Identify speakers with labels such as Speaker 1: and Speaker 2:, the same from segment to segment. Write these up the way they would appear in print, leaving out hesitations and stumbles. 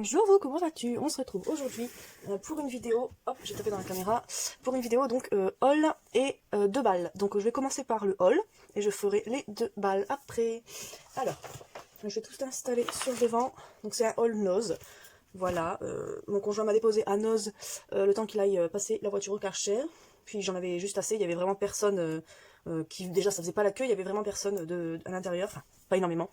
Speaker 1: Bonjour vous, comment vas-tu? On se retrouve aujourd'hui pour une vidéo, hop j'ai tapé dans la caméra, pour une vidéo donc haul et 2 balles. Donc je vais commencer par le haul et je ferai les 2 balles après. Alors, je vais tout installer sur le devant, donc c'est un haul Nose. Voilà, mon conjoint m'a déposé à Nose le temps qu'il aille passer la voiture au Karcher. Puis j'en avais juste assez, il y avait vraiment personne qui, déjà ça faisait pas la queue, il y avait vraiment personne à l'intérieur, enfin pas énormément.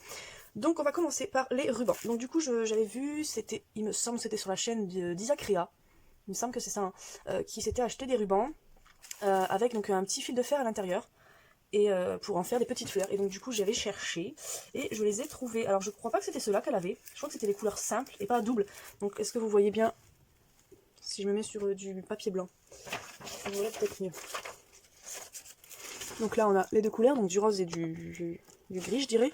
Speaker 1: Donc on va commencer par les rubans. Donc du coup j'avais vu, c'était, il me semble c'était sur la chaîne d'Isaac Ria, il me semble que c'est ça, hein, qui s'était acheté des rubans avec donc un petit fil de fer à l'intérieur et pour en faire des petites fleurs. Et donc du coup j'avais cherché et je les ai trouvés. Alors je crois pas que c'était ceux-là qu'elle avait, je crois que c'était les couleurs simples et pas doubles. Donc est-ce que vous voyez bien si je me mets sur du papier blanc? Voilà peut-être mieux. Donc là on a les deux couleurs, donc du rose et du gris je dirais.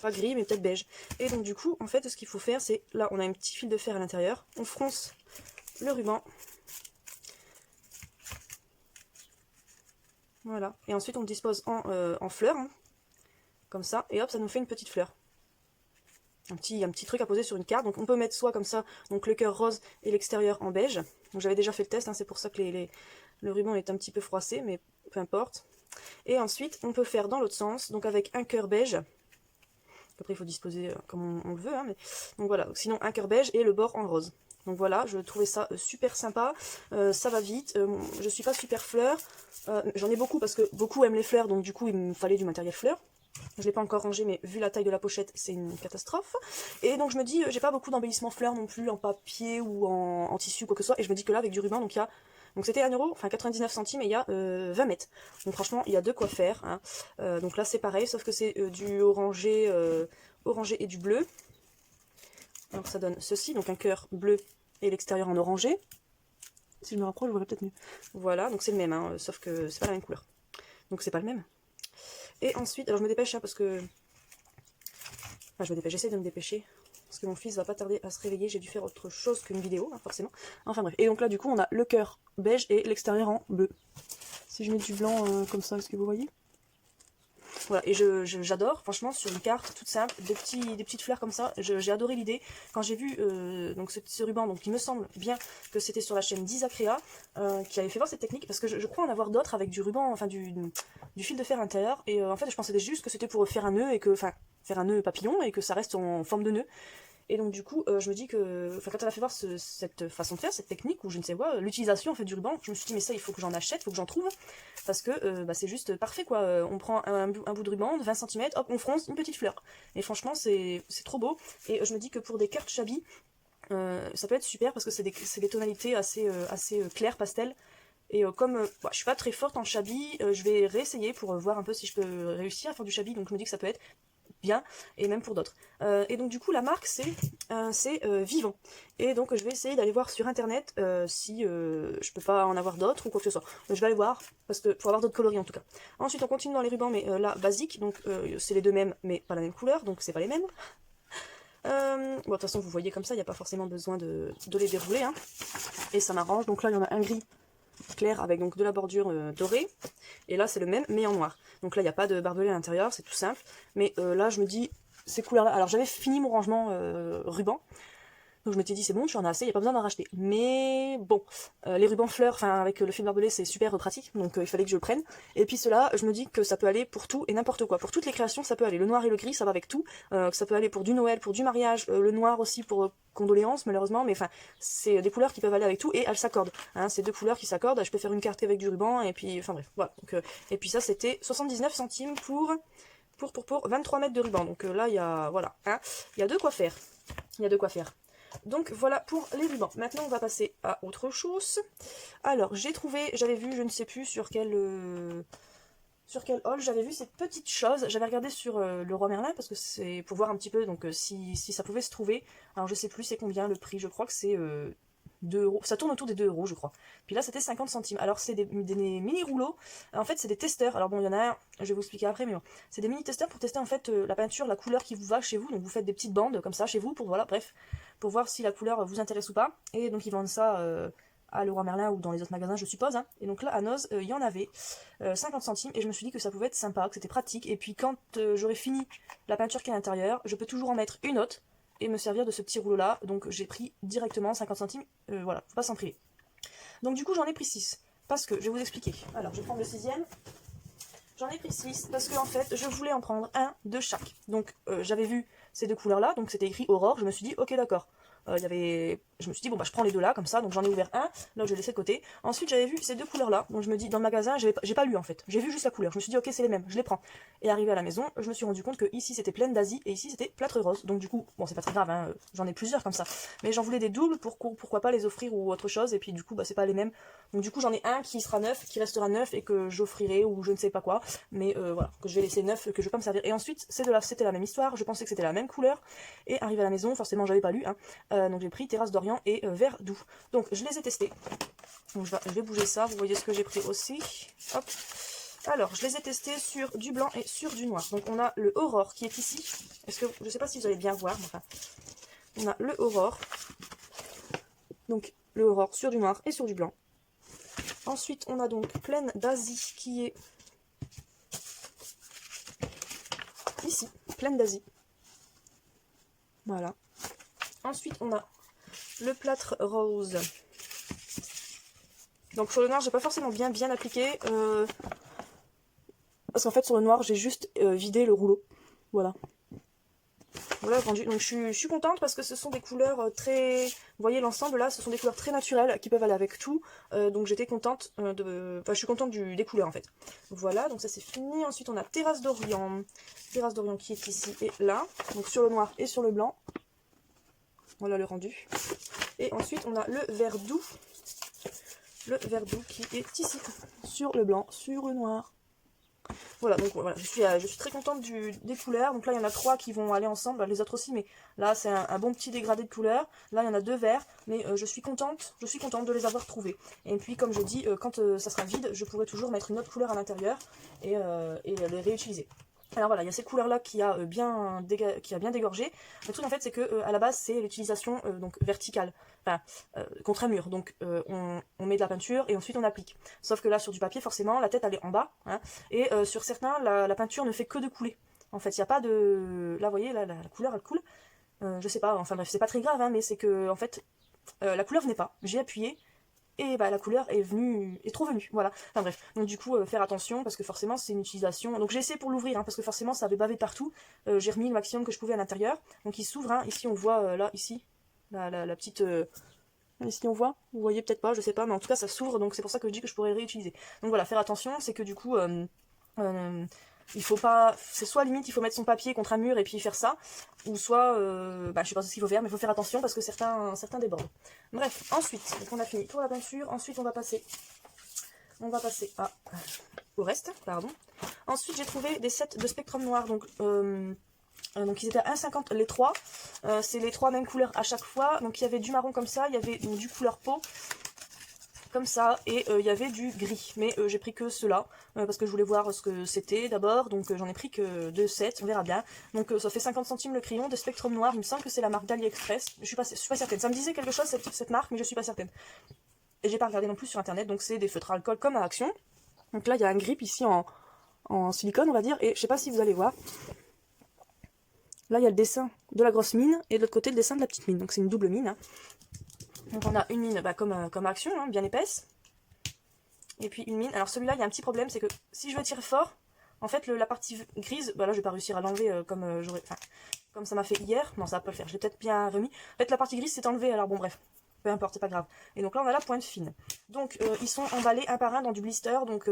Speaker 1: Pas gris mais peut-être beige. Et donc du coup en fait ce qu'il faut faire c'est, là on a un petit fil de fer à l'intérieur, on fronce le ruban, voilà, et ensuite on le dispose en fleurs, hein, comme ça, et hop ça nous fait une petite fleur. Un petit truc à poser sur une carte, donc on peut mettre soit comme ça, donc le cœur rose et l'extérieur en beige. Donc j'avais déjà fait le test, hein, c'est pour ça que le ruban est un petit peu froissé, mais peu importe. Et ensuite on peut faire dans l'autre sens, donc avec un cœur beige. Après il faut disposer comme on le veut, hein, mais donc voilà, donc, sinon un cœur beige et le bord en rose. Donc voilà, je trouvais ça super sympa, ça va vite, je suis pas super fleur, j'en ai beaucoup parce que beaucoup aiment les fleurs, donc du coup il me fallait du matériel fleur. Je ne l'ai pas encore rangé, mais vu la taille de la pochette, c'est une catastrophe. Et donc je me dis, j'ai pas beaucoup d'embellissement fleurs non plus, en papier ou en tissu, quoi que ce soit, et je me dis que là avec du ruban, donc il y a... Donc c'était 1 euro, enfin 99 centimes, et il y a 20 mètres. Donc franchement, il y a de quoi faire, hein. Donc là c'est pareil, sauf que c'est du orangé, orangé et du bleu. Donc ça donne ceci, donc un cœur bleu et l'extérieur en orangé. Si je me rapproche, je verrai peut-être mieux. Voilà, donc c'est le même, hein, sauf que c'est pas la même couleur. Donc c'est pas le même. Et ensuite, alors je me dépêche, hein, parce que... Enfin je me dépêche, j'essaie de me dépêcher. Parce que mon fils va pas tarder à se réveiller, j'ai dû faire autre chose qu'une vidéo, hein, forcément. Enfin bref, et donc là du coup on a le cœur beige et l'extérieur en bleu. Si je mets du blanc comme ça, est-ce que vous voyez? Voilà, et j'adore, franchement, sur une carte toute simple, des petites fleurs comme ça, j'ai adoré l'idée. Quand j'ai vu donc ce ruban, donc il me semble bien que c'était sur la chaîne d'Isaac Ria, qui avait fait voir cette technique, parce que je crois en avoir d'autres avec du ruban, enfin du fil de fer à l'intérieur, et en fait je pensais juste que c'était pour faire un nœud, et que, enfin, faire un nœud papillon, et que ça reste en forme de nœud. Et donc du coup, je me dis que, enfin quand elle a fait voir cette façon de faire, cette technique, ou je ne sais quoi, l'utilisation en fait du ruban, je me suis dit mais ça il faut que j'en achète, il faut que j'en trouve, parce que bah, c'est juste parfait quoi, on prend un bout de ruban de 20 cm, hop on fronce une petite fleur, et franchement c'est trop beau, et je me dis que pour des cartes Chabi, ça peut être super, parce que c'est des tonalités assez claires, pastel, et comme bah, je suis pas très forte en Chabi, je vais réessayer pour voir un peu si je peux réussir à faire du Chabi, donc je me dis que ça peut être bien, et même pour d'autres. Et donc du coup la marque c'est Vivant. Et donc je vais essayer d'aller voir sur internet si je peux pas en avoir d'autres ou quoi que ce soit. Je vais aller voir, parce que pour avoir d'autres coloris en tout cas. Ensuite on continue dans les rubans, mais là basique, donc c'est les deux mêmes mais pas la même couleur, donc c'est pas les mêmes. Bon de toute façon vous voyez comme ça, il n'y a pas forcément besoin de les dérouler, hein. Et ça m'arrange, donc là il y en a un gris clair avec donc de la bordure dorée, et là c'est le même mais en noir. Donc là il n'y a pas de barbelé à l'intérieur, c'est tout simple, mais là je me dis ces couleurs là, alors j'avais fini mon rangement ruban, donc je m'étais dit c'est bon, j'en ai assez, il n'y a pas besoin d'en racheter. Mais bon, les rubans fleurs, enfin avec le fil barbelé c'est super pratique, donc il fallait que je le prenne. Et puis ceux-là, je me dis que ça peut aller pour tout et n'importe quoi. Pour toutes les créations, ça peut aller. Le noir et le gris, ça va avec tout. Que ça peut aller pour du Noël, pour du mariage, le noir aussi pour condoléances malheureusement, mais enfin c'est des couleurs qui peuvent aller avec tout et elles s'accordent. Hein, c'est deux couleurs qui s'accordent, je peux faire une carte avec du ruban et puis enfin bref, voilà. Donc, et puis ça c'était 79 centimes pour 23 mètres de ruban. Donc là il y a voilà, hein, il y a de quoi faire. Il y a de quoi faire. Donc voilà pour les rubans. Maintenant on va passer à autre chose. Alors j'ai trouvé, j'avais vu, je ne sais plus sur quel haul, j'avais vu cette petite chose. J'avais regardé sur le Roi Merlin parce que c'est pour voir un petit peu donc si ça pouvait se trouver. Alors je sais plus c'est combien le prix, je crois que c'est 2 euros. Ça tourne autour des 2 euros je crois. Puis là c'était 50 centimes. Alors c'est des mini rouleaux. En fait c'est des testeurs. Alors bon il y en a un, je vais vous expliquer après, mais bon. C'est des mini testeurs pour tester en fait la peinture, la couleur qui vous va chez vous. Donc vous faites des petites bandes comme ça chez vous pour voilà, bref, pour voir si la couleur vous intéresse ou pas. Et donc ils vendent ça à Leroy Merlin ou dans les autres magasins je suppose, hein. Et donc là à Noz il y en avait 50 centimes, et je me suis dit que ça pouvait être sympa, que c'était pratique, et puis quand j'aurai fini la peinture qui est à l'intérieur, je peux toujours en mettre une autre, et me servir de ce petit rouleau là. Donc j'ai pris directement 50 centimes, voilà, faut pas s'en priver. Donc du coup j'en ai pris 6, parce que je vais vous expliquer. Alors je vais prendre le 6e. J'en ai pris 6 parce que en fait je voulais en prendre un de chaque. Donc j'avais vu ces deux couleurs là, donc c'était écrit Aurore, je me suis dit ok d'accord. Je me suis dit bon bah je prends les deux là comme ça, donc j'en ai ouvert un, là je l'ai laissé de côté. Ensuite j'avais vu ces deux couleurs là, donc je me dis dans le magasin j'ai pas lu en fait, j'ai vu juste la couleur, je me suis dit ok c'est les mêmes, je les prends. Et arrivé à la maison, je me suis rendu compte que ici c'était pleine d'Asie et ici c'était plâtre rose, donc du coup bon c'est pas très grave, hein, j'en ai plusieurs comme ça, mais j'en voulais des doubles pourquoi pas les offrir ou autre chose, et puis du coup bah c'est pas les mêmes, donc du coup j'en ai un qui sera neuf, qui restera neuf et que j'offrirai ou je ne sais pas quoi, mais voilà, que je vais laisser neuf, que je vais pas me servir. Et ensuite c'était la même histoire, je pensais que c'était la même couleur, et arrivé à la maison forcément j'avais pas lu, hein, donc j'ai pris Terrasse d'Orient et Vert Doux. Donc je les ai testés. Donc je vais bouger ça, vous voyez ce que j'ai pris aussi. Hop. Alors je les ai testés sur du blanc et sur du noir. Donc on a le Aurore qui est ici. Est-ce que je sais pas si vous allez bien voir, mais enfin. On a le Aurore. Donc le Aurore sur du noir et sur du blanc. Ensuite on a donc Pleine d'Asie qui est ici, Pleine d'Asie. Voilà. Ensuite on a le plâtre rose. Donc sur le noir j'ai pas forcément bien appliqué, parce qu'en fait sur le noir j'ai juste vidé le rouleau. Voilà. Voilà rendu. Donc je suis contente parce que ce sont des couleurs très... Vous voyez l'ensemble là, ce sont des couleurs très naturelles qui peuvent aller avec tout. Donc j'étais contente de... Enfin je suis contente des couleurs en fait. Voilà, donc ça c'est fini. Ensuite on a Terrasse d'Orient. Terrasse d'Orient qui est ici et là. Donc sur le noir et sur le blanc. Voilà le rendu. Et ensuite on a le Vert Doux. Le Vert Doux qui est ici. Sur le blanc, sur le noir. Voilà, donc voilà, je suis très contente des couleurs. Donc là, il y en a 3 qui vont aller ensemble, les autres aussi, mais là, c'est un bon petit dégradé de couleurs. Là, il y en a 2 verts, mais je suis contente de les avoir trouvés. Et puis, comme je dis, quand ça sera vide, je pourrai toujours mettre une autre couleur à l'intérieur et les réutiliser. Alors voilà, il y a cette couleur là qui a bien dégorgé. Le truc en fait c'est que à la base c'est l'utilisation donc verticale, enfin contre un mur. Donc on met de la peinture et ensuite on applique. Sauf que là sur du papier forcément la tête elle est en bas, hein, et sur certains la peinture ne fait que de couler. En fait il n'y a pas de... Là vous voyez là, la couleur elle coule. Je sais pas, enfin bref c'est pas très grave, hein, mais c'est que en fait la couleur venait pas. J'ai appuyé. Et bah la couleur est trop venue, voilà. Enfin bref, donc du coup faire attention parce que forcément c'est une utilisation. Donc j'ai essayé pour l'ouvrir, hein, parce que forcément ça avait bavé partout. J'ai remis le maximum que je pouvais à l'intérieur. Donc il s'ouvre, hein. Ici on voit là, ici, la petite... ici on voit, vous voyez peut-être pas, je sais pas, mais en tout cas ça s'ouvre, donc c'est pour ça que je dis que je pourrais le réutiliser. Donc voilà, faire attention, c'est que du coup... il faut pas, c'est soit limite il faut mettre son papier contre un mur et puis faire ça, ou soit je sais pas ce qu'il faut faire, mais il faut faire attention parce que certains débordent. Bref, ensuite donc on a fini pour la peinture. Ensuite on va passer au reste, pardon. Ensuite j'ai trouvé des sets de Spectrum noir, donc ils étaient à 1,50 les 3, c'est les 3 mêmes couleurs à chaque fois. Donc il y avait du marron comme ça, il y avait donc, du couleur peau comme ça, et il y avait du gris, mais j'ai pris que cela parce que je voulais voir ce que c'était d'abord, donc j'en ai pris que 2 sets, on verra bien. Donc ça fait 50 centimes le crayon de Spectrum noir, il me semble que c'est la marque d'AliExpress, je suis pas certaine, ça me disait quelque chose cette marque, mais je suis pas certaine, et j'ai pas regardé non plus sur internet. Donc c'est des feutres à alcool comme à Action. Donc là il y a un grip ici en silicone on va dire, et je sais pas si vous allez voir, là il y a le dessin de la grosse mine et de l'autre côté le dessin de la petite mine, donc c'est une double mine, hein. Donc on a une mine comme Action, hein, bien épaisse. Et puis une mine. Alors celui-là, il y a un petit problème, c'est que si je veux tirer fort, en fait la partie grise, bah là je vais pas réussir à l'enlever comme ça m'a fait hier. Non, ça va pas le faire, je l'ai peut-être bien remis. En fait la partie grise s'est enlevée, alors bon bref, peu importe, c'est pas grave. Et donc là on a la pointe fine. Donc ils sont emballés un par un dans du blister, donc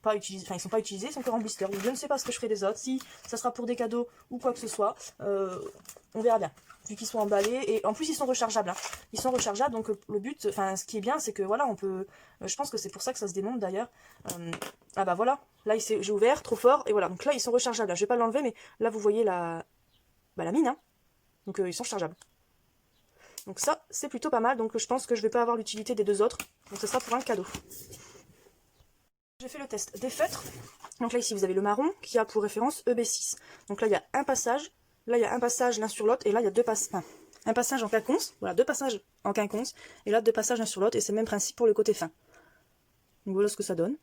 Speaker 1: pas utilisés, enfin ils sont pas utilisés, ils sont encore en blister. Donc je ne sais pas ce que je ferai des autres, si ça sera pour des cadeaux ou quoi que ce soit, on verra bien. Vu qu'ils sont emballés, et en plus ils sont rechargeables, hein. Ils sont rechargeables, donc le but, enfin ce qui est bien c'est que voilà on peut, je pense que c'est pour ça que ça se démonte d'ailleurs. Ah bah voilà, là j'ai ouvert trop fort, et voilà, donc là ils sont rechargeables, là, je vais pas l'enlever, mais là vous voyez la mine, hein. Donc ils sont rechargeables. Donc ça c'est plutôt pas mal, donc je pense que je vais pas avoir l'utilité des deux autres, donc ce sera pour un cadeau. J'ai fait le test des feutres, donc là ici vous avez le marron qui a pour référence EB6, donc là il y a un passage. Là, il y a un passage l'un sur l'autre, et là, il y a deux passages. Enfin, un passage en quinconce, voilà, 2 passages en quinconce, et là, 2 passages l'un sur l'autre, et c'est le même principe pour le côté fin. Donc voilà ce que ça donne.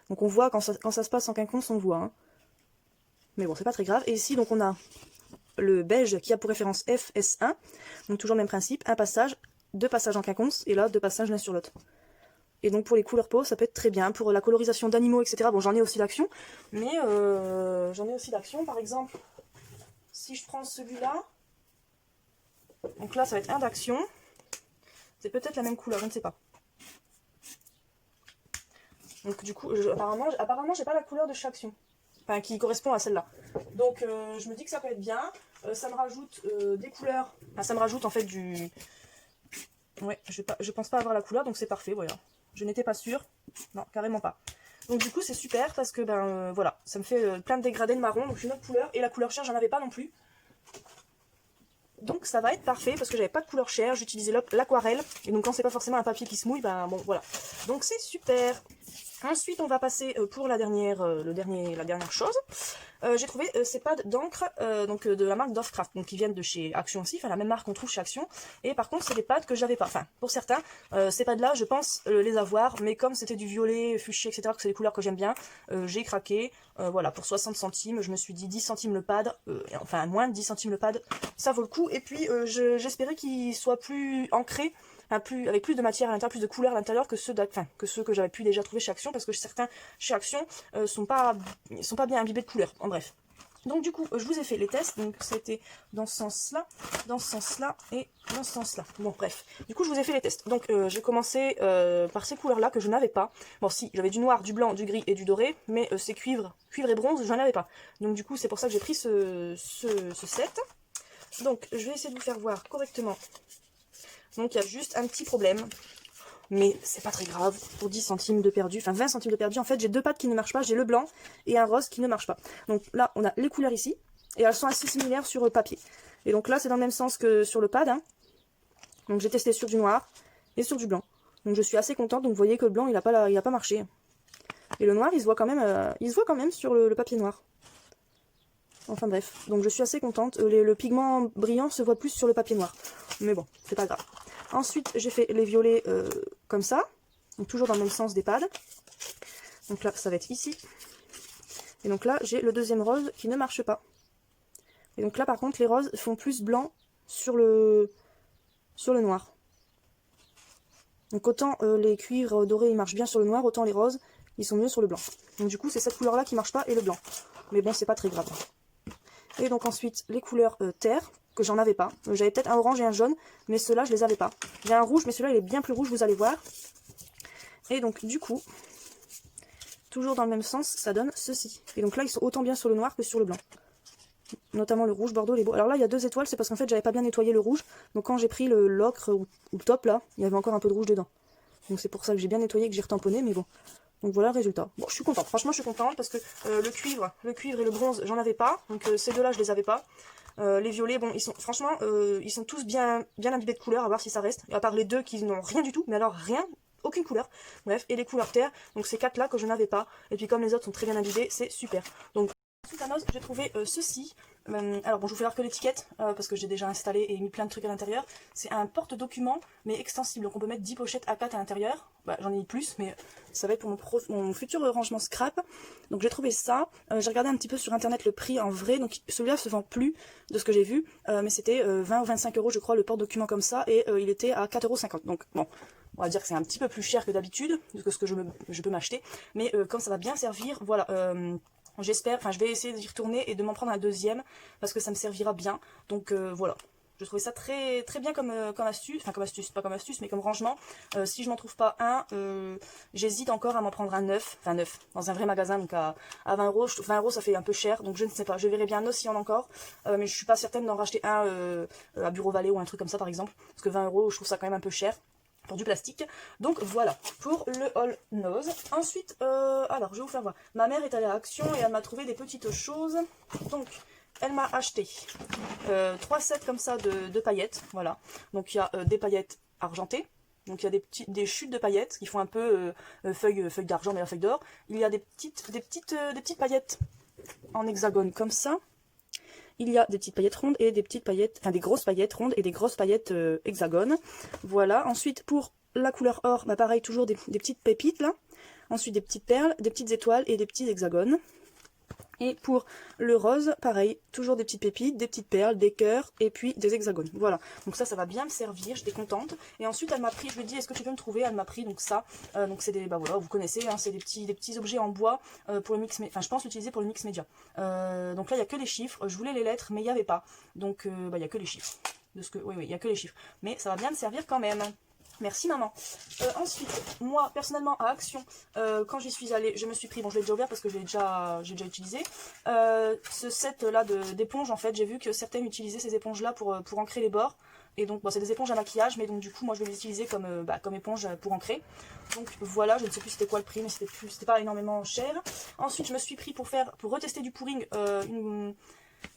Speaker 1: Donc on voit, quand ça se passe en quinconce, on voit. Hein. Mais bon, c'est pas très grave. Et ici, donc on a le beige qui a pour référence FS1. Donc toujours le même principe, un passage, 2 passages en quinconce, et là 2 passages l'un sur l'autre. Et donc pour les couleurs peau, ça peut être très bien. Pour la colorisation d'animaux, etc. Bon, j'en ai aussi d'action, mais par exemple, si je prends celui-là, donc là ça va être un d'action, c'est peut-être la même couleur, je ne sais pas. Donc du coup, apparemment j'ai pas la couleur de chaque action, enfin qui correspond à celle-là. Donc je me dis que ça peut être bien, ça me rajoute des couleurs, enfin ça me rajoute en fait du... Ouais, je pense pas avoir la couleur, donc c'est parfait, voilà. Je n'étais pas sûre, non, carrément pas. Donc du coup c'est super parce que voilà, ça me fait plein de dégradés de marron, donc une autre couleur, et la couleur chair j'en avais pas non plus. Donc ça va être parfait parce que j'avais pas de couleur chair, j'utilisais l'aquarelle, et donc quand c'est pas forcément un papier qui se mouille, bon voilà. Donc c'est super. Ensuite on va passer pour la dernière chose. J'ai trouvé ces pads d'encre de la marque Dovecraft, donc qui viennent de chez Action aussi, enfin la même marque qu'on trouve chez Action. Et par contre c'est des pads que j'avais pas, enfin pour certains, ces pads là je pense les avoir, mais comme c'était du violet, fuchsia, etc., que c'est des couleurs que j'aime bien, j'ai craqué, voilà, pour 60 centimes, je me suis dit 10 centimes le pad, enfin moins de 10 centimes le pad, ça vaut le coup. Et puis j'espérais qu'il soit plus ancré, avec plus de matière à l'intérieur, plus de couleurs à l'intérieur que ceux que j'avais pu déjà trouver chez Action, parce que certains chez Action sont pas bien imbibés de couleurs, en bref. Donc du coup, je vous ai fait les tests, donc c'était dans ce sens-là et dans ce sens-là. Bon bref, du coup je vous ai fait les tests. Donc j'ai commencé par ces couleurs-là que je n'avais pas. Bon si, j'avais du noir, du blanc, du gris et du doré, mais ces cuivre et bronze, je n'en avais pas. Donc du coup c'est pour ça que j'ai pris ce set. Donc je vais essayer de vous faire voir correctement. Donc il y a juste un petit problème, mais c'est pas très grave, pour 10 centimes de perdu, enfin 20 centimes de perdu, en fait j'ai deux pattes qui ne marchent pas, j'ai le blanc et un rose qui ne marche pas. Donc là on a les couleurs ici, et elles sont assez similaires sur papier. Et donc là c'est dans le même sens que sur le pad, hein. Donc j'ai testé sur du noir et sur du blanc. Donc je suis assez contente, donc vous voyez que le blanc il a pas marché. Et le noir il se voit quand même sur le papier noir. Enfin bref, donc je suis assez contente, le pigment brillant se voit plus sur le papier noir. Mais bon, c'est pas grave. Ensuite, j'ai fait les violets comme ça, donc toujours dans le même sens des pads. Donc là, ça va être ici. Et donc là, j'ai le deuxième rose qui ne marche pas. Et donc là, par contre, les roses font plus blanc sur le noir. Donc autant les cuivres dorés, ils marchent bien sur le noir, autant les roses, ils sont mieux sur le blanc. Donc du coup, c'est cette couleur-là qui marche pas et le blanc. Mais bon, c'est pas très grave. Et donc ensuite, les couleurs terre, que j'en avais pas. J'avais peut-être un orange et un jaune, mais ceux-là, je les avais pas. J'ai un rouge, mais celui-là, il est bien plus rouge, vous allez voir. Et donc, du coup, toujours dans le même sens, ça donne ceci. Et donc là, ils sont autant bien sur le noir que sur le blanc. Notamment le rouge, bordeaux, les beaux. Alors là, il y a 2 étoiles, c'est parce qu'en fait, j'avais pas bien nettoyé le rouge. Donc quand j'ai pris l'ocre ou le top, là, il y avait encore un peu de rouge dedans. Donc c'est pour ça que j'ai bien nettoyé, que j'ai retamponné, mais bon. Donc voilà le résultat. Bon, je suis contente. Franchement, je suis contente parce que le cuivre et le bronze, j'en avais pas. Donc ces deux-là, je les avais pas. Les violets, bon, ils sont tous bien imbibés de couleurs, à voir si ça reste. À part les deux qui n'ont rien du tout, mais alors rien, aucune couleur. Bref, et les couleurs terre, donc ces 4-là que je n'avais pas. Et puis comme les autres sont très bien imbibés, c'est super. Donc ensuite à noce, j'ai trouvé ceci. Alors bon, je vous fais voir que l'étiquette, parce que j'ai déjà installé et mis plein de trucs à l'intérieur. C'est un porte-document, mais extensible. Donc on peut mettre 10 pochettes A4 à l'intérieur. Bah, j'en ai mis plus, mais ça va être pour mon futur rangement scrap. Donc j'ai trouvé ça. J'ai regardé un petit peu sur internet le prix en vrai. Donc celui-là se vend plus de ce que j'ai vu. Mais c'était 20 ou 25 euros, je crois, le porte-document comme ça. Et il était à 4,50 €. Donc bon, on va dire que c'est un petit peu plus cher que d'habitude, que ce que je peux m'acheter. Mais comme ça va bien servir, voilà. J'espère, enfin je vais essayer d'y retourner et de m'en prendre un deuxième parce que ça me servira bien. Donc voilà, je trouvais ça très bien comme astuce, enfin comme astuce, pas comme astuce mais comme rangement. Si je m'en trouve pas un, j'hésite encore à m'en prendre un neuf, enfin neuf, dans un vrai magasin, donc à 20 euros. 20 euros ça fait un peu cher, donc je ne sais pas, je verrai bien un s'il y en a encore. Mais je suis pas certaine d'en racheter un à Bureau Vallée ou un truc comme ça par exemple, parce que 20 euros je trouve ça quand même un peu cher pour du plastique. Donc voilà pour le haul nose. Ensuite alors je vais vous faire voir, ma mère est allée à Action et elle m'a trouvé des petites choses. Donc elle m'a acheté 3 sets comme ça de paillettes, voilà. Donc il y a des paillettes argentées, donc il y a des chutes de paillettes qui font un peu feuilles d'argent mais la feuille d'or. Il y a des petites paillettes en hexagone comme ça. Il y a des petites paillettes rondes et des petites paillettes, enfin des grosses paillettes rondes et des grosses paillettes hexagones. Voilà. Ensuite pour la couleur or, bah pareil, toujours des petites pépites là. Ensuite des petites perles, des petites étoiles et des petits hexagones. Et pour le rose, pareil, toujours des petites pépites, des petites perles, des cœurs et puis des hexagones. Voilà, donc ça va bien me servir, j'étais contente. Et ensuite, elle m'a pris, je lui ai dit, est-ce que tu peux me trouver? Elle m'a pris donc ça. Donc c'est des, bah voilà, vous connaissez, hein, c'est des petits objets en bois pour le mix, enfin je pense l'utiliser pour le mix média. Donc là, il n'y a que les chiffres, je voulais les lettres, mais il n'y avait pas. Donc bah, il n'y a que les chiffres. Oui, il n'y a que les chiffres. Mais ça va bien me servir quand même. Merci maman. Ensuite, moi personnellement à Action, quand j'y suis allée, je me suis pris, bon je l'ai déjà ouvert parce que j'ai déjà utilisé, ce set là d'éponges en fait, j'ai vu que certaines utilisaient ces éponges là pour ancrer les bords. Et donc bon, c'est des éponges à maquillage, mais donc du coup moi je vais les utiliser comme éponge pour ancrer. Donc voilà, je ne sais plus c'était quoi le prix, mais c'était pas énormément cher. Ensuite je me suis pris pour retester du pouring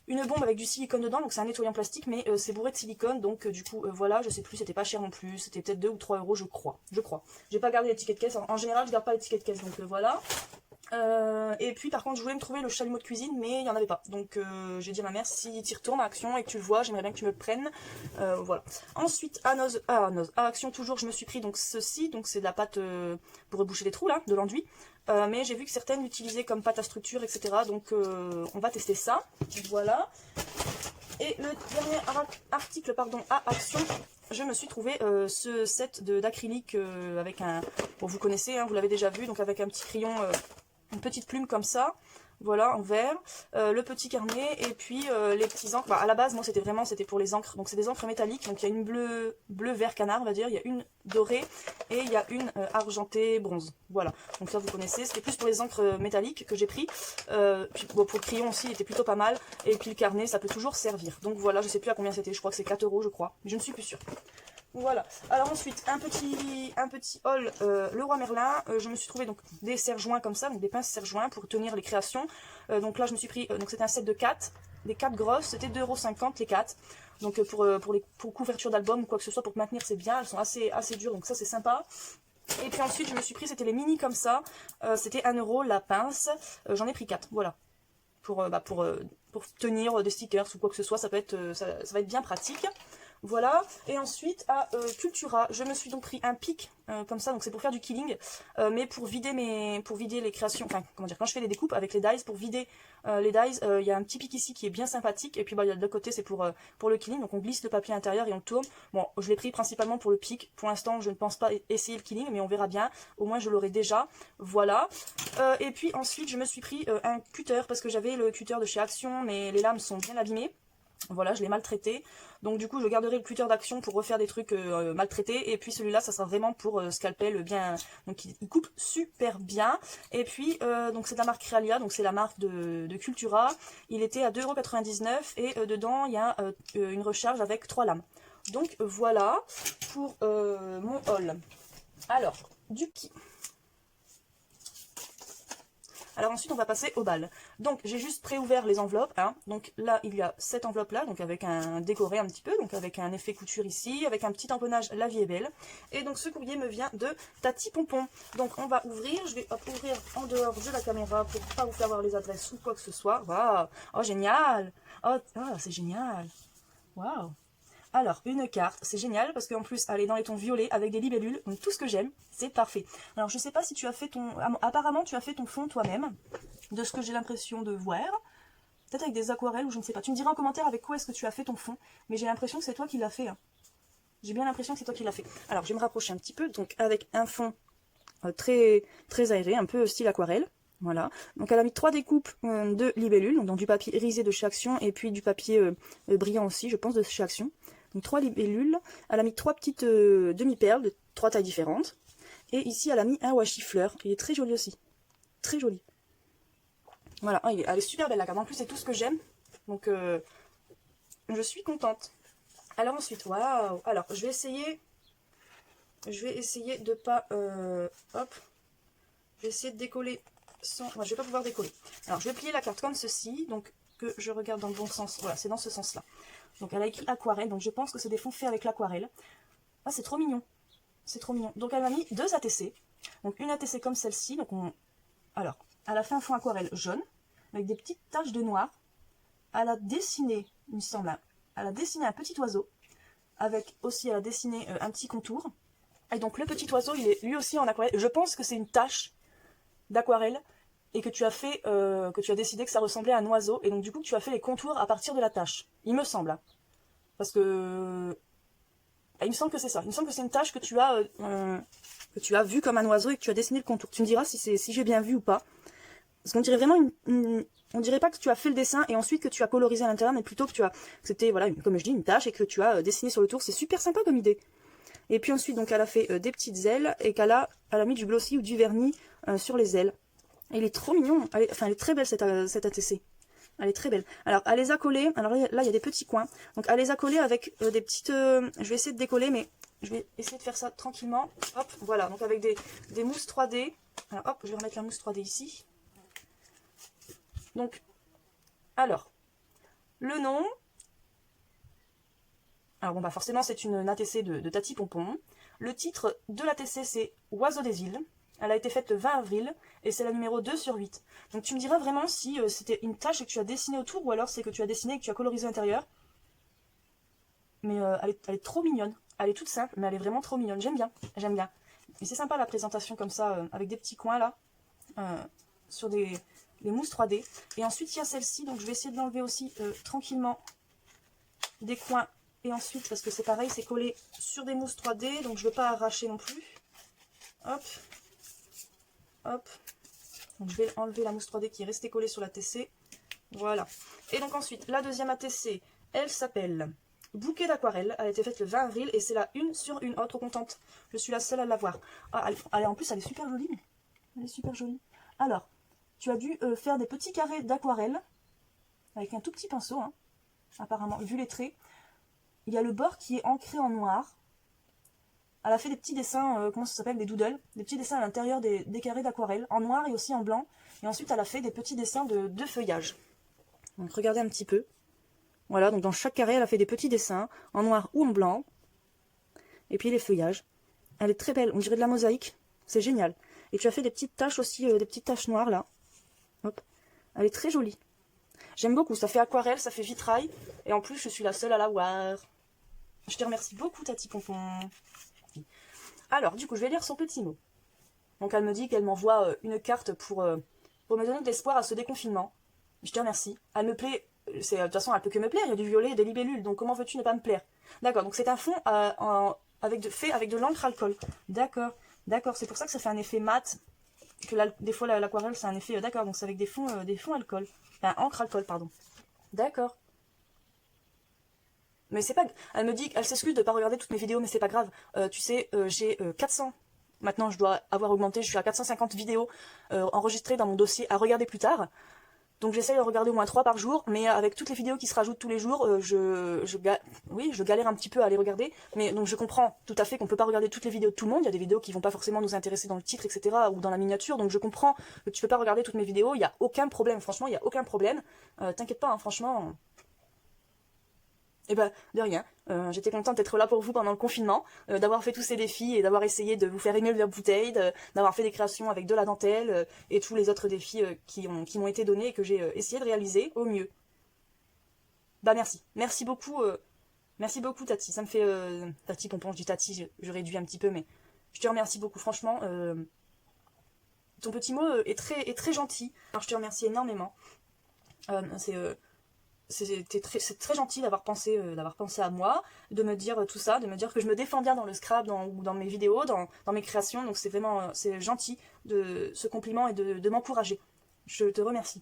Speaker 1: une bombe avec du silicone dedans, donc c'est un nettoyant plastique, mais c'est bourré de silicone, donc du coup, voilà, je sais plus, c'était pas cher non plus, c'était peut-être 2 ou 3 euros, je crois. J'ai pas gardé l'étiquette caisse, en général, je garde pas l'étiquette caisse, donc voilà. Et puis par contre je voulais me trouver le chalumeau de cuisine mais il n'y en avait pas, donc j'ai dit à ma mère, si tu y retournes à Action et que tu le vois, j'aimerais bien que tu me le prennes. Voilà. Ensuite à Action toujours, je me suis pris donc ceci, donc c'est de la pâte pour reboucher les trous là, de l'enduit, mais j'ai vu que certaines l'utilisaient comme pâte à structure, etc. Donc on va tester ça. Voilà. Et le dernier article à Action, je me suis trouvé ce set d'acrylique avec un, bon vous connaissez, hein, vous l'avez déjà vu, donc avec un petit crayon, une petite plume comme ça, voilà, en vert, le petit carnet, et puis les petits encres. Bah, à la base, moi, c'était pour les encres, donc c'est des encres métalliques, donc il y a une bleu vert canard, on va dire, il y a une dorée, et il y a une argentée bronze, voilà, donc ça vous connaissez, c'était plus pour les encres métalliques que j'ai pris, puis bon, pour le crayon aussi, il était plutôt pas mal, et puis le carnet, ça peut toujours servir, donc voilà, je sais plus à combien c'était, je crois que c'est 4 euros, je crois, mais je ne suis plus sûre. Voilà, alors ensuite un petit haul Leroy Merlin, je me suis trouvé donc des serre-joints comme ça, donc des pinces serre-joints pour tenir les créations. Donc là je me suis pris, donc c'était un set de 4, des 4 grosses, c'était 2,50 € les 4. Donc pour couverture d'album ou quoi que ce soit, pour maintenir c'est bien, elles sont assez dures, donc ça c'est sympa. Et puis ensuite je me suis pris, c'était les mini comme ça, c'était 1 € la pince, j'en ai pris 4, voilà. Pour tenir des stickers ou quoi que ce soit, ça va être bien pratique. Voilà, et ensuite à Cultura, je me suis donc pris un pic comme ça, donc c'est pour faire du killing, mais pour vider les créations, enfin comment dire, quand je fais les découpes avec les dies, pour vider les dies, il y a un petit pic ici qui est bien sympathique, et puis bah, de l'autre côté c'est pour le killing, donc on glisse le papier à l'intérieur et on le tourne. Bon, je l'ai pris principalement pour le pic, pour l'instant je ne pense pas essayer le killing, mais on verra bien, au moins je l'aurai déjà, voilà. Et puis ensuite je me suis pris un cutter, parce que j'avais le cutter de chez Action, mais les lames sont bien abîmées. Voilà, je l'ai maltraité, donc du coup je garderai le cutter d'Action pour refaire des trucs maltraités, et puis celui-là ça sera vraiment pour scalpel bien, donc il coupe super bien. Et puis donc c'est de la marque Realia, donc c'est la marque de Cultura, il était à 2,99 € et dedans il y a une recharge avec 3 lames. Donc voilà pour mon haul. Alors, du qui. Alors ensuite on va passer au bal. Donc j'ai juste préouvert les enveloppes, hein. Donc là il y a cette enveloppe là, donc avec un décoré un petit peu, donc avec un effet couture ici, avec un petit empennage La Vie est Belle. Et donc ce courrier me vient de Tati Pompon. Donc on va ouvrir, je vais ouvrir en dehors de la caméra pour pas vous faire voir les adresses ou quoi que ce soit. Waouh, oh génial, oh c'est génial, waouh. Alors, une carte, c'est génial parce qu'en plus, elle est dans les tons violets avec des libellules, donc tout ce que j'aime, c'est parfait. Alors, je sais pas si tu as fait apparemment, tu as fait ton fond toi-même, de ce que j'ai l'impression de voir. Peut-être avec des aquarelles ou je ne sais pas. Tu me diras en commentaire avec quoi est-ce que tu as fait ton fond, mais j'ai l'impression que c'est toi qui l'as fait. Hein. J'ai bien l'impression que c'est toi qui l'as fait. Alors, je vais me rapprocher un petit peu, donc avec un fond très, très aéré, un peu style aquarelle. Voilà, donc elle a mis 3 découpes de libellules, donc dans du papier irisé de chez Action et puis du papier brillant aussi, je pense, de chez Action. Donc 3 libellules, elle a mis 3 petites demi-perles de 3 tailles différentes. Et ici elle a mis un washi fleur, il est très joli aussi. Très joli. Voilà, elle est super belle la carte, en plus c'est tout ce que j'aime. Donc je suis contente. Alors ensuite, waouh. Alors je vais essayer de pas... hop. Je vais essayer de décoller sans... Enfin, je vais pas pouvoir décoller. Alors je vais plier la carte comme ceci, donc que je regarde dans le bon sens. Voilà, c'est dans ce sens-là. Donc elle a écrit aquarelle, donc je pense que c'est des fonds faits avec l'aquarelle. Ah, c'est trop mignon. C'est trop mignon. Donc elle m'a mis 2 ATC. Donc une ATC comme celle-ci. Donc alors, elle a fait un fond aquarelle jaune, avec des petites taches de noir. Elle a dessiné, il me semble, elle a dessiné un petit oiseau. Avec aussi, elle a dessiné un petit contour. Et donc le petit oiseau, il est lui aussi en aquarelle. Je pense que c'est une tache d'aquarelle. et que tu as fait, que tu as décidé que ça ressemblait à un oiseau, et donc du coup tu as fait les contours à partir de la tache. Il me semble, hein. Parce que il me semble que c'est ça. Il me semble que c'est une tache que tu as vue comme un oiseau et que tu as dessiné le contour. Tu me diras si j'ai bien vu ou pas. Parce qu'on dirait vraiment on dirait pas que tu as fait le dessin et ensuite que tu as colorisé à l'intérieur, mais plutôt que c'était, voilà, comme je dis, une tache et que tu as dessiné sur le tour. C'est super sympa comme idée. Et puis ensuite, donc, elle a fait des petites ailes et elle a mis du glossy ou du vernis sur les ailes. Et il est trop mignon. Elle est très belle cette ATC. Elle est très belle. Alors, elle les a collées. Alors là, il y a des petits coins. Donc, elle les a collées avec des petites... je vais essayer de décoller, mais je vais essayer de faire ça tranquillement. Hop, voilà. Donc, avec des mousses 3D. Alors, hop, je vais remettre la mousse 3D ici. Donc, alors, le nom... Alors, bon, bah forcément, c'est une ATC de Tati Pompon. Le titre de l'ATC, c'est Oiseau des îles. Elle a été faite le 20 avril et c'est la numéro 2 sur 8. Donc tu me diras vraiment si c'était une tâche que tu as dessinée autour ou alors c'est que tu as dessiné et que tu as colorisé l'intérieur. Mais elle est trop mignonne. Elle est toute simple, mais elle est vraiment trop mignonne. J'aime bien, j'aime bien. Et c'est sympa la présentation comme ça, avec des petits coins là, sur des mousses 3D. Et ensuite il y a celle-ci, donc je vais essayer de l'enlever aussi tranquillement des coins. Et ensuite, parce que c'est pareil, c'est collé sur des mousses 3D, donc je ne veux pas arracher non plus. Hop. Hop. Donc je vais enlever la mousse 3D qui est restée collée sur la TC. Voilà. Et donc ensuite, la deuxième ATC, elle s'appelle Bouquet d'aquarelle. Elle a été faite le 20 avril et c'est la une sur une. Oh, trop contente. Je suis la seule à l'avoir. Ah, en plus, elle est super jolie. Elle est super jolie. Alors, tu as dû faire des petits carrés d'aquarelle avec un tout petit pinceau, hein, apparemment, vu les traits. Il y a le bord qui est ancré en noir. Elle a fait des petits dessins, comment ça s'appelle, des doodles, des petits dessins à l'intérieur des carrés d'aquarelle, en noir et aussi en blanc. Et ensuite, elle a fait des petits dessins de feuillage. Donc, regardez un petit peu. Voilà, donc dans chaque carré, elle a fait des petits dessins, en noir ou en blanc. Et puis les feuillages. Elle est très belle, on dirait de la mosaïque. C'est génial. Et tu as fait des petites taches aussi, des petites taches noires, là. Hop. Elle est très jolie. J'aime beaucoup, ça fait aquarelle, ça fait vitrail. Et en plus, je suis la seule à l'avoir. Je te remercie beaucoup, Tati Pompon. Alors, du coup, je vais lire son petit mot. Donc, elle me dit qu'elle m'envoie une carte pour me donner de l'espoir à ce déconfinement. Je te remercie. Elle me plaît. De toute façon, elle peut que me plaire. Il y a du violet et des libellules. Donc, comment veux-tu ne pas me plaire? D'accord. Donc, c'est un fond fait avec de l'encre alcool. D'accord. D'accord. C'est pour ça que ça fait un effet mat. Que des fois, l'aquarelle, c'est un effet. D'accord. Donc, c'est avec des fonds alcool. Enfin, encre alcool, pardon. D'accord. Mais c'est pas... Elle s'excuse de pas regarder toutes mes vidéos, mais c'est pas grave. Tu sais, j'ai 400... Maintenant, je dois avoir augmenté, je suis à 450 vidéos enregistrées dans mon dossier à regarder plus tard. Donc j'essaye de regarder au moins 3 par jour, mais avec toutes les vidéos qui se rajoutent tous les jours, je galère un petit peu à les regarder. Mais donc je comprends tout à fait qu'on peut pas regarder toutes les vidéos de tout le monde. Il y a des vidéos qui vont pas forcément nous intéresser dans le titre, etc. ou dans la miniature. Donc je comprends que tu peux pas regarder toutes mes vidéos. Il n'y a aucun problème, franchement, il n'y a aucun problème. T'inquiète pas, hein, franchement... Eh ben, de rien. J'étais contente d'être là pour vous pendant le confinement, d'avoir fait tous ces défis et d'avoir essayé de vous faire aimer la bouteille, d'avoir fait des créations avec de la dentelle et tous les autres défis qui m'ont été donnés et que j'ai essayé de réaliser au mieux. Bah merci. Merci beaucoup Tati. Ça me fait... Tati Pompon, je dis Tati, je réduis un petit peu, mais je te remercie beaucoup. Franchement, ton petit mot est très gentil. Alors je te remercie énormément. C'est très gentil d'avoir pensé à moi, de me dire tout ça, de me dire que je me défends bien dans le Scrabble ou dans mes vidéos, dans mes créations. Donc c'est vraiment c'est gentil de ce compliment et de m'encourager. Je te remercie.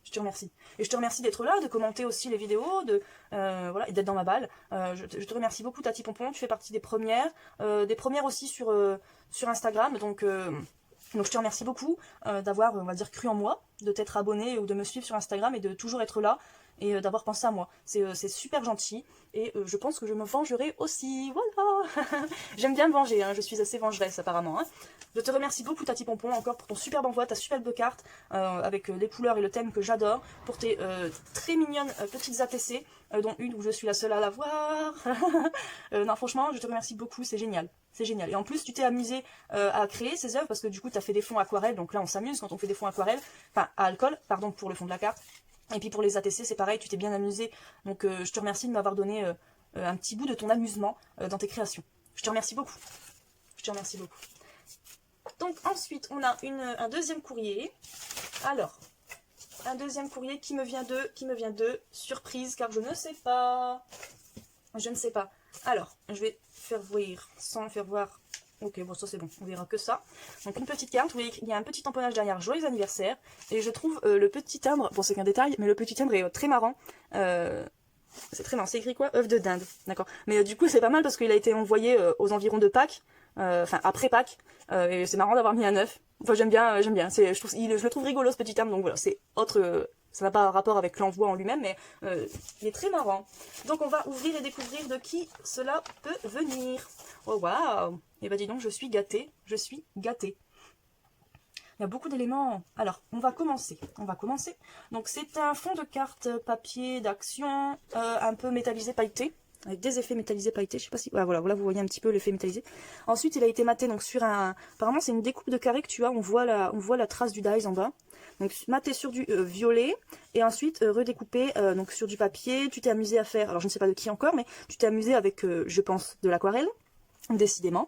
Speaker 1: Je te remercie. Et je te remercie d'être là, de commenter aussi les vidéos, voilà, et d'être dans ma balle. Je te remercie beaucoup, Tati Pompon. Tu fais partie des premières aussi sur Instagram. Donc je te remercie beaucoup d'avoir, on va dire, cru en moi, de t'être abonné ou de me suivre sur Instagram et de toujours être là et d'avoir pensé à moi. C'est super gentil et je pense que je me vengerai aussi. Voilà. J'aime bien me venger, hein, je suis assez vengeresse apparemment. Hein. Je te remercie beaucoup Tati Pompon encore pour ton superbe envoi, ta superbe carte avec les couleurs et le thème que j'adore, pour tes très mignonnes petites ATC, dont une où je suis la seule à la voir. Non franchement, je te remercie beaucoup, c'est génial. C'est génial. Et en plus, tu t'es amusé à créer ces œuvres parce que du coup, tu as fait des fonds aquarelles. Donc là, on s'amuse quand on fait des fonds aquarelles. Enfin, à alcool, pardon, pour le fond de la carte. Et puis pour les ATC, c'est pareil, tu t'es bien amusé. Donc je te remercie de m'avoir donné un petit bout de ton amusement dans tes créations. Je te remercie beaucoup. Je te remercie beaucoup. Donc ensuite, on a un deuxième courrier. Alors, un deuxième courrier qui me vient de surprise, car je ne sais pas. Je ne sais pas. Alors, je vais faire voir sans faire voir. Ok, bon, ça c'est bon, on verra que ça. Donc une petite carte, vous voyez, il y a un petit tamponnage derrière, joyeux anniversaire. Et je trouve le petit timbre, bon c'est qu'un détail, mais le petit timbre est très marrant. C'est très marrant, c'est écrit quoi? Œuf de dinde, d'accord. Mais du coup c'est pas mal parce qu'il a été envoyé aux environs de Pâques, enfin après Pâques. Et c'est marrant d'avoir mis un œuf. Enfin j'aime bien, j'aime bien. Je le trouve rigolo ce petit timbre, donc voilà, c'est autre... ça n'a pas rapport avec l'envoi en lui-même, mais il est très marrant. Donc on va ouvrir et découvrir de qui cela peut venir. Oh waouh! Et bah dis donc, je suis gâtée, je suis gâtée. Il y a beaucoup d'éléments. Alors, on va commencer. Donc c'est un fond de carte papier d'action, un peu métallisé pailleté, avec des effets métallisés pailletés. Je sais pas si... voilà, vous voyez un petit peu l'effet métallisé. Ensuite, il a été maté donc sur un... Apparemment, c'est une découpe de carré que tu as. On voit la trace du dies en bas. Donc maté sur du violet et ensuite redécoupé donc sur du papier. Tu t'es amusé à faire, alors je ne sais pas de qui encore, mais tu t'es amusé avec, je pense, de l'aquarelle, décidément.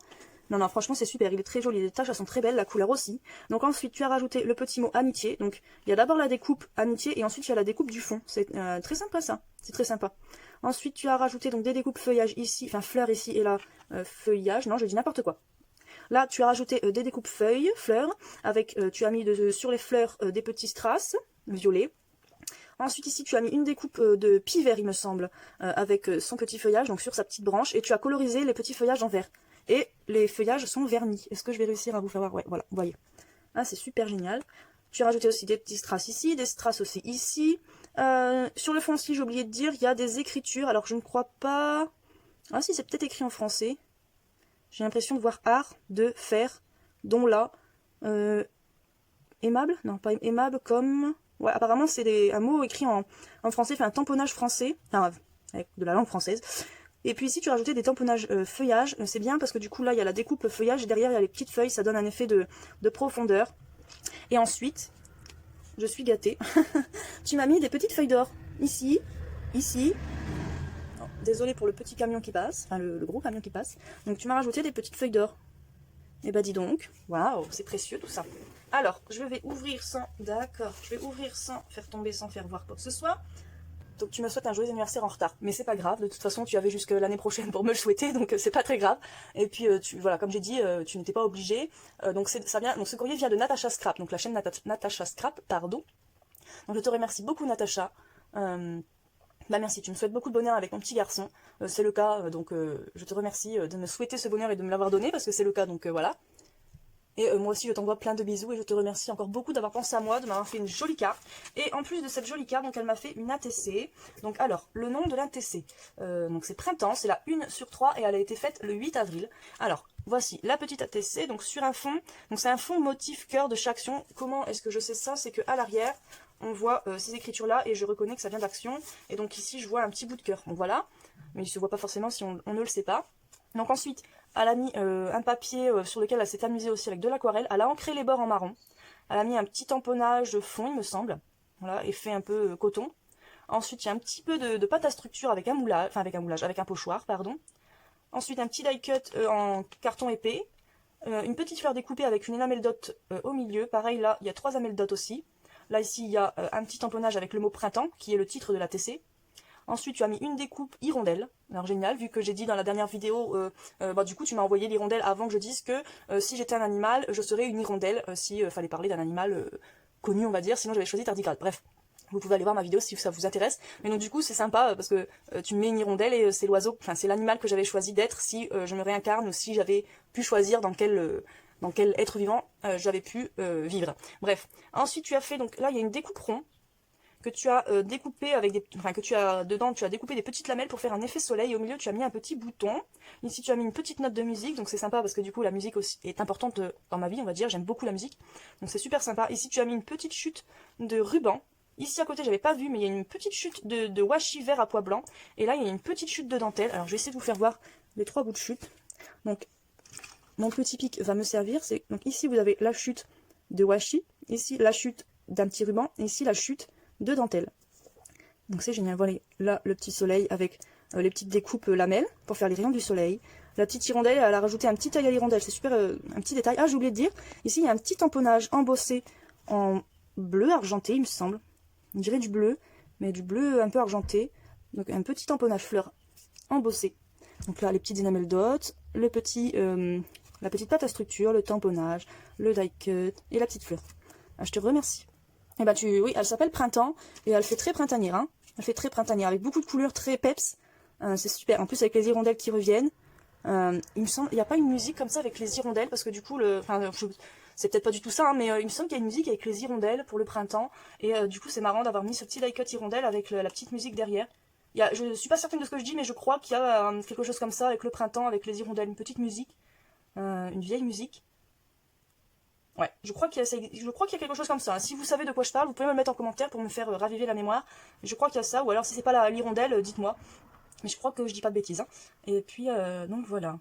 Speaker 1: Non, franchement c'est super, il est très joli, les taches elles sont très belles, la couleur aussi. Donc ensuite tu as rajouté le petit mot amitié. Donc il y a d'abord la découpe amitié et ensuite il y a la découpe du fond. C'est très sympa ça, c'est très sympa. Ensuite tu as rajouté donc des découpes feuillage ici, enfin fleurs ici et là feuillage, non je dis n'importe quoi. Là, tu as rajouté des découpes fleurs, avec, tu as mis sur les fleurs des petits strass violets. Ensuite, ici, tu as mis une découpe de pie vert, il me semble, avec son petit feuillage, donc sur sa petite branche, et tu as colorisé les petits feuillages en vert. Et les feuillages sont vernis. Est-ce que je vais réussir à vous faire voir? Ouais, voilà, vous voyez. Ah, c'est super génial. Tu as rajouté aussi des petits strass ici, des strass aussi ici. Sur le fond aussi, j'ai oublié de dire, il y a des écritures. Alors, je ne crois pas... Ah si, c'est peut-être écrit en français. J'ai l'impression de voir art de faire, dont là, aimable, non pas aimable comme, ouais apparemment c'est un mot écrit en français, fait un tamponnage français, enfin avec de la langue française. Et puis ici tu as rajouté des tamponnages feuillage, c'est bien parce que du coup là il y a la découpe feuillage et derrière il y a les petites feuilles, ça donne un effet de profondeur. Et ensuite, je suis gâtée, tu m'as mis des petites feuilles d'or, ici, ici. Désolée pour le petit camion qui passe, enfin le gros camion qui passe. Donc tu m'as rajouté des petites feuilles d'or. Et bah dis donc, waouh, c'est précieux tout ça. Alors, je vais ouvrir sans... D'accord, je vais ouvrir sans faire tomber, sans faire voir quoi que ce soit. Donc tu me souhaites un joyeux anniversaire en retard. Mais c'est pas grave, de toute façon tu avais jusque l'année prochaine pour me le souhaiter, donc c'est pas très grave. Et puis voilà, comme j'ai dit, tu n'étais pas obligé. Donc ce courrier vient de Natasha Scrap, donc la chaîne Natasha Scrap, pardon. Donc je te remercie beaucoup Natacha. Bah merci, tu me souhaites beaucoup de bonheur avec mon petit garçon, c'est le cas, donc je te remercie de me souhaiter ce bonheur et de me l'avoir donné, parce que c'est le cas, donc voilà. Et moi aussi je t'envoie plein de bisous et je te remercie encore beaucoup d'avoir pensé à moi, de m'avoir fait une jolie carte. Et en plus de cette jolie carte, donc elle m'a fait une ATC. Donc alors, le nom de l'ATC, donc c'est Printemps, c'est la 1/3 et elle a été faite le 8 avril. Alors, voici la petite ATC, donc sur un fond, donc c'est un fond motif cœur de chaque action. Comment est-ce que je sais ça? C'est qu'à l'arrière, on voit ces écritures là et je reconnais que ça vient d'Action. Et donc ici je vois un petit bout de cœur, donc voilà. Mais il se voit pas forcément si on ne le sait pas. Donc ensuite, elle a mis un papier sur lequel elle s'est amusée aussi avec de l'aquarelle. Elle a ancré les bords en marron. Elle a mis un petit tamponnage de fond, il me semble. Voilà, effet un peu coton. Ensuite, il y a un petit peu de pâte à structure avec un moulage, enfin avec un pochoir, pardon. Ensuite, un petit die cut en carton épais. Une petite fleur découpée avec une enamel dot au milieu. Pareil, là, il y a 3 enamel dot aussi. Là, ici, il y a un petit tamponnage avec le mot printemps, qui est le titre de la TC. Ensuite, tu as mis une découpe hirondelle. Alors, génial, vu que j'ai dit dans la dernière vidéo, du coup, tu m'as envoyé l'hirondelle avant que je dise que si j'étais un animal, je serais une hirondelle, si fallait parler d'un animal connu, on va dire. Sinon, j'avais choisi tardigrade. Bref, vous pouvez aller voir ma vidéo si ça vous intéresse. Mais donc, du coup, c'est sympa parce que tu me mets une hirondelle et c'est l'oiseau, enfin, c'est l'animal que j'avais choisi d'être si je me réincarne ou si j'avais pu choisir dans quel être vivant j'avais pu vivre. Bref, ensuite tu as fait, donc là il y a une découpe rond que tu as découpé avec des, enfin que tu as dedans, tu as découpé des petites lamelles pour faire un effet soleil. Et au milieu tu as mis un petit bouton. Ici tu as mis une petite note de musique, donc c'est sympa parce que du coup la musique aussi est importante dans ma vie, on va dire. J'aime beaucoup la musique, donc c'est super sympa. Ici tu as mis une petite chute de ruban. Ici à côté j'avais pas vu, mais il y a une petite chute de washi vert à pois blanc. Et là il y a une petite chute de dentelle. Alors je vais essayer de vous faire voir les 3 bouts de chute. Donc mon petit pic va me servir. Donc ici vous avez la chute de washi, ici la chute d'un petit ruban, et ici la chute de dentelle. Donc c'est génial. Voilà, là le petit soleil avec les petites découpes lamelles pour faire les rayons du soleil. La petite hirondelle, elle a rajouté un petit œil à l'hirondelle, c'est super, un petit détail. Ah, j'ai oublié de dire, ici il y a un petit tamponnage embossé en bleu argenté, il me semble. On dirait du bleu, mais du bleu un peu argenté. Donc un petit tamponnage fleur embossé. Donc là, les petites enamel dots, la petite pâte à structure, le tamponnage, le die cut et la petite fleur. Ah, je te remercie. Et bah oui, elle s'appelle Printemps et elle fait très printanière. Hein. Elle fait très printanière avec beaucoup de couleurs très peps. C'est super. En plus avec les hirondelles qui reviennent. Il me semble, il n'y a pas une musique comme ça avec les hirondelles parce que du coup, c'est peut-être pas du tout ça, hein, mais il me semble qu'il y a une musique avec les hirondelles pour le printemps. Et du coup, c'est marrant d'avoir mis ce petit die cut hirondelle avec la petite musique derrière. Je suis pas certaine de ce que je dis, mais je crois qu'il y a quelque chose comme ça avec le printemps, avec les hirondelles, une petite musique, une vieille musique. Ouais, je crois qu'il y a quelque chose comme ça. Si vous savez de quoi je parle, vous pouvez me le mettre en commentaire pour me faire raviver la mémoire. Je crois qu'il y a ça, ou alors si c'est pas l'hirondelle, dites-moi. Mais je crois que je dis pas de bêtises. Hein. Et puis, donc voilà.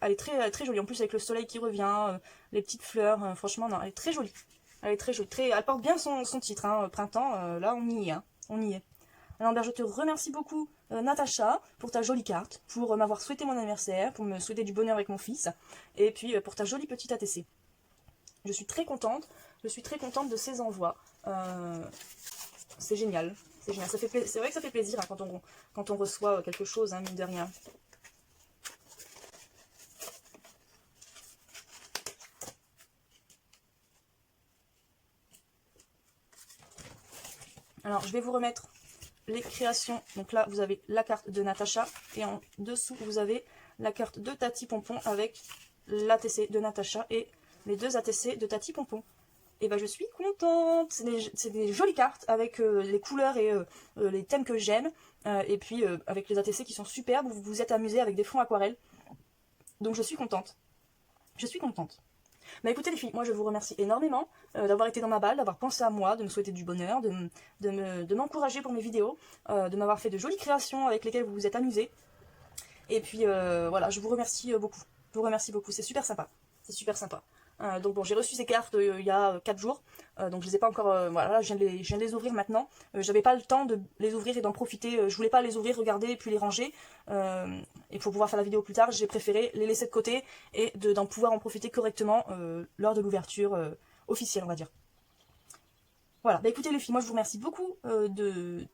Speaker 1: Elle est très jolie. En plus, avec le soleil qui revient, les petites fleurs, franchement, non, elle est très jolie. Elle est très jolie. Elle porte bien son titre, hein, printemps. Là, on y est. Hein, on y est. Alors, je te remercie beaucoup, Natacha, pour ta jolie carte, pour m'avoir souhaité mon anniversaire, pour me souhaiter du bonheur avec mon fils, et puis pour ta jolie petite ATC. Je suis très contente de ces envois. C'est génial, c'est génial. C'est vrai que ça fait plaisir hein, quand on reçoit quelque chose, hein, mine de rien. Alors, je vais vous remettre les créations. Donc là, vous avez la carte de Natacha. Et en dessous, vous avez la carte de Tati Pompon avec l'ATC de Natacha et les deux ATC de Tati Pompon. Et ben je suis contente. C'est des jolies cartes avec les couleurs et les thèmes que j'aime. Et puis avec les ATC qui sont superbes. Vous vous êtes amusés avec des fonds aquarelles. Donc je suis contente. Je suis contente. Bah écoutez les filles, moi je vous remercie énormément d'avoir été dans ma balle, d'avoir pensé à moi, de me souhaiter du bonheur, de m'encourager pour mes vidéos, de m'avoir fait de jolies créations avec lesquelles vous vous êtes amusés. Et puis voilà, je vous remercie beaucoup. Je vous remercie beaucoup, c'est super sympa. C'est super sympa. Donc bon, j'ai reçu ces cartes il y a 4 jours, donc je les ai pas encore, voilà, je viens de les ouvrir maintenant. J'avais pas le temps de les ouvrir et d'en profiter, je voulais pas les ouvrir, regarder et puis les ranger. Et pour pouvoir faire la vidéo plus tard, j'ai préféré les laisser de côté et d'en pouvoir en profiter correctement lors de l'ouverture officielle, on va dire. Voilà, bah écoutez les filles, moi je vous remercie beaucoup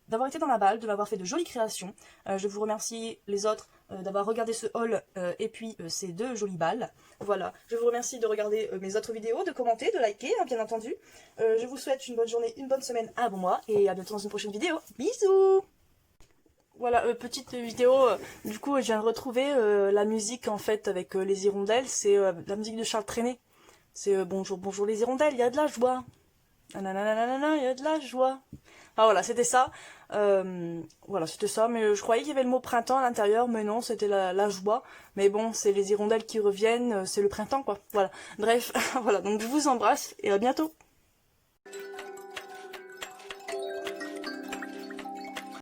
Speaker 1: d'avoir été dans ma balle, de m'avoir fait de jolies créations. Je vous remercie les autres d'avoir regardé ce haul et puis ces deux jolies balles. Voilà, je vous remercie de regarder mes autres vidéos, de commenter, de liker, hein, bien entendu. Je vous souhaite une bonne journée, une bonne semaine, un bon mois et à bientôt dans une prochaine vidéo. Bisous! Voilà, petite vidéo, du coup je viens de retrouver la musique en fait avec les hirondelles, c'est la musique de Charles Trenet. C'est bonjour, bonjour les hirondelles, il y a de la joie. Nanana, il y a de la joie. Ah voilà, c'était ça. Voilà, c'était ça. Mais je croyais qu'il y avait le mot printemps à l'intérieur, mais non, c'était la joie. Mais bon, c'est les hirondelles qui reviennent, c'est le printemps, quoi. Voilà. Bref, voilà. Donc je vous embrasse et à bientôt.